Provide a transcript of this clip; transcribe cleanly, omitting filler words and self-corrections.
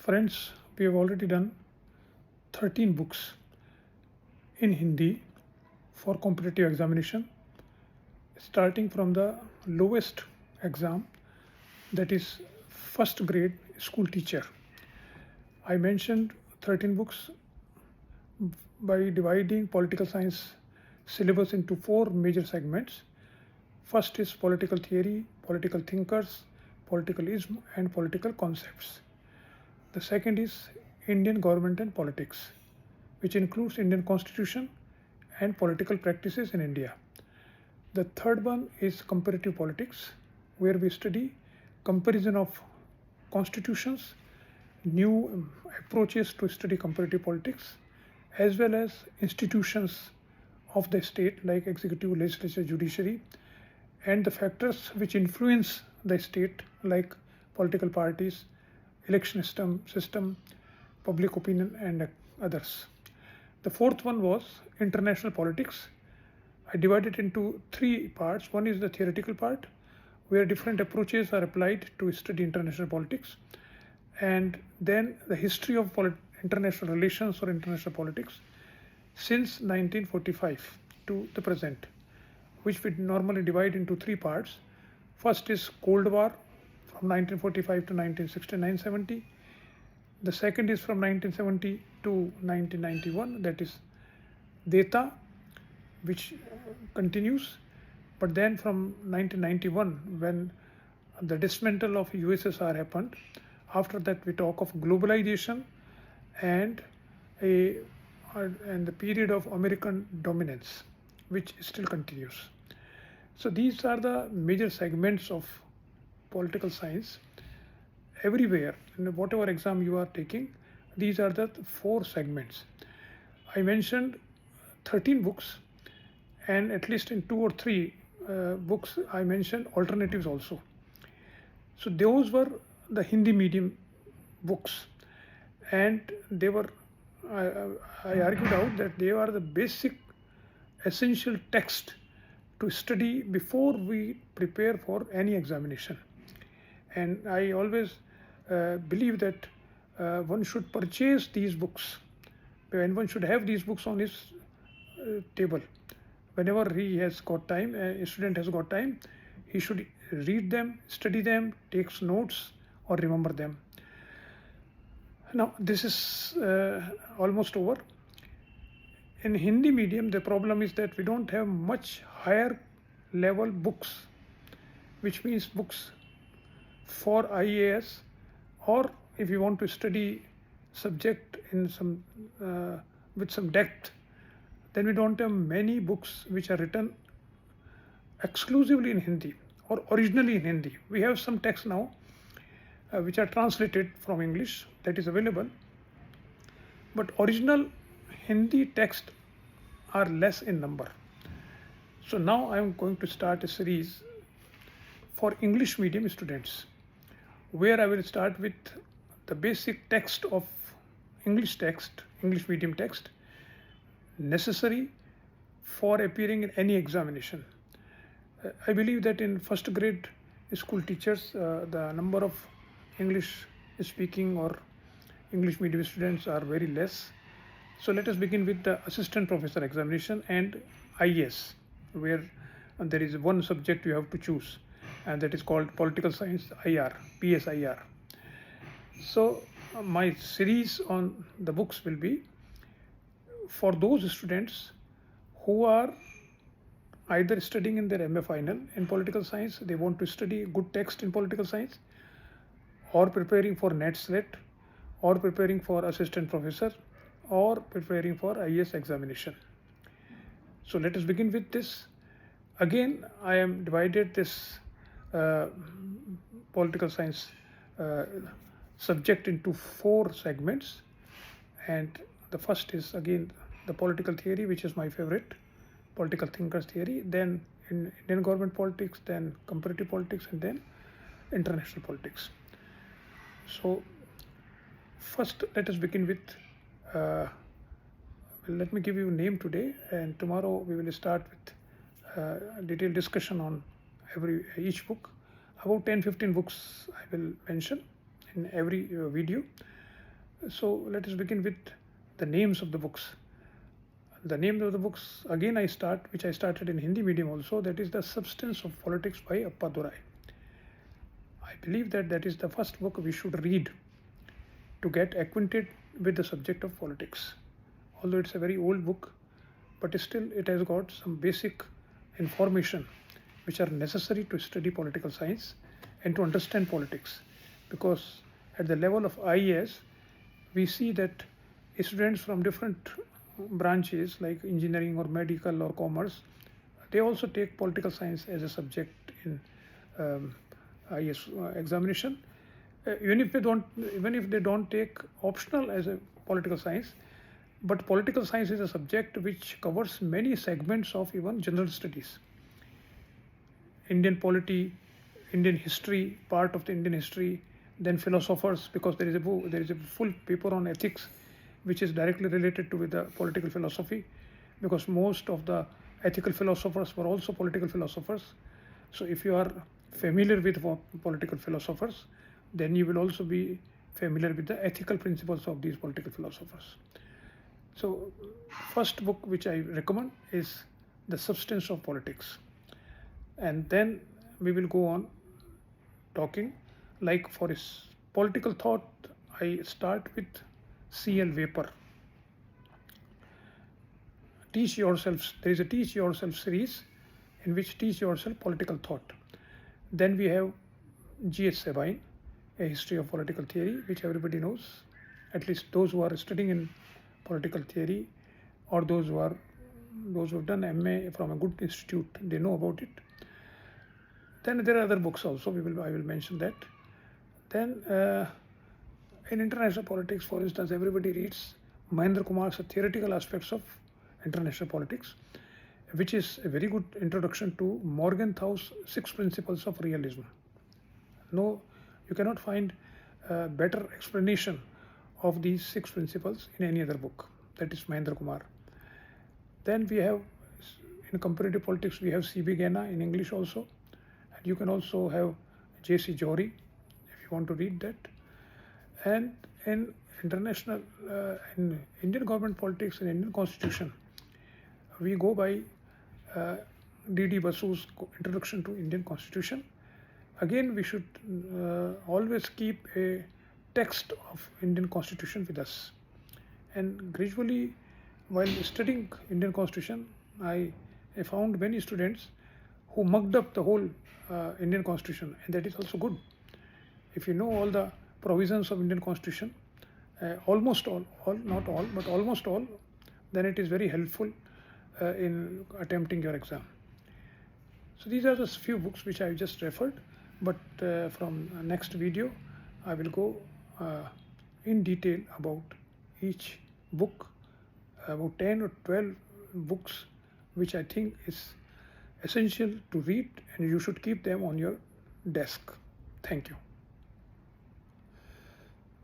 Friends, we have already done 13 books in Hindi for competitive examination, starting from the lowest exam, that is first grade school teacher. I mentioned 13 books by dividing political science syllabus into four major segments. First is political theory, political thinkers, politicalism, and political concepts. The second is Indian government and politics, which includes Indian constitution and political practices in India. The third one is comparative politics, where we study comparison of constitutions, new approaches to study comparative politics, as well as institutions of the state like executive, legislature, judiciary, and the factors which influence the state like political parties, election system, public opinion, and others. The fourth one was international politics. I divided into three parts. One is the theoretical part, where different approaches are applied to study international politics, and then the history of international relations or international politics since 1945 to the present, which we normally divide into three parts. First is Cold War from 1945 to 1969-70. The second is from 1970 to 1991, that is Data, which continues. But then from 1991, when the dismantle of USSR happened, after that we talk of globalization and the period of American dominance, which still continues. So these are the major segments of political science. Everywhere, in whatever exam you are taking, these are the four segments. I mentioned 13 books, and at least in two or three books I mentioned alternatives also. So those were the Hindi medium books, and they were, I argued out that they are the basic essential text to study before we prepare for any examination. And I always believe that one should purchase these books, and one should have these books on his table. Whenever he has got time, a student has got time, he should read them, study them, takes notes, or remember them. Now, this is almost over. In Hindi medium, the problem is that we don't have much higher level books, which means books for IAS, or if you want to study subject in some with some depth, then we don't have many books which are written exclusively in Hindi or originally in Hindi. We have some texts now which are translated from English, that is available, but original Hindi text are less in number. So now I am going to start a series for English medium students, where I will start with the basic text of English medium text, necessary for appearing in any examination. I believe that in first grade school teachers, the number of English speaking or English medium students are very less. So let us begin with the assistant professor examination and IAS, where there is one subject you have to choose, and that is called political science IR, PSIR. So my series on the books will be for those students who are either studying in their MA final in political science, they want to study good text in political science, or preparing for NET SLET, or preparing for assistant professor, or preparing for IAS examination. So let us begin with this. Again, I am divided this political science subject into four segments, and the first is again the political theory, which is my favorite, political thinkers theory, then in Indian government politics, then comparative politics, and then international politics. So first let us begin with let me give you a name today, and tomorrow we will start with detailed discussion on each book. About 10-15 books I will mention in every video. So let us begin with the names of the books. The name of the books again which I started in Hindi medium also, that is The Substance of Politics by Appadurai. I believe that is the first book we should read to get acquainted with the subject of politics. Although it's a very old book, but still it has got some basic information which are necessary to study political science and to understand politics. Because at the level of IAS, we see that students from different branches like engineering or medical or commerce, they also take political science as a subject in IAS examination. Even if they don't take optional as a political science, but political science is a subject which covers many segments of even general studies. Indian polity, Indian history, part of the Indian history, then philosophers, because there is a full paper on ethics which is directly related to with the political philosophy, because most of the ethical philosophers were also political philosophers. So if you are familiar with political philosophers, then you will also be familiar with the ethical principles of these political philosophers. So first book which I recommend is The Substance of Politics. And then we will go on talking, like for his political thought, I start with C.L. Vapor. Teach yourself, there is a Teach Yourself series in which teach yourself political thought. Then we have G.H. Sabine, A History of Political Theory, which everybody knows, at least those who are studying in political theory, or those who have done MA from a good institute, they know about it. Then there are other books also, I will mention that. Then in international politics, for instance, everybody reads Mahendra Kumar's Theoretical Aspects of International Politics, which is a very good introduction to Morgenthau's 6 Principles of Realism. No, you cannot find a better explanation of these 6 principles in any other book. That is Mahendra Kumar. Then we have, in comparative politics, we have C.B. Gaina in English also. And you can also have J.C. Jory, if you want to read that. And in international, in Indian government politics and Indian constitution, we go by D.D. Basu's Introduction to Indian Constitution. Again, we should always keep a text of Indian Constitution with us. And gradually, while studying Indian Constitution, I found many students who mugged up the whole Indian Constitution, and that is also good. If you know all the provisions of Indian Constitution, almost all, not all, but almost all, then it is very helpful in attempting your exam. So these are the few books which I just referred, but from next video, I will go in detail about each book, about 10 or 12 books which I think is essential to read, and you should keep them on your desk. Thank you.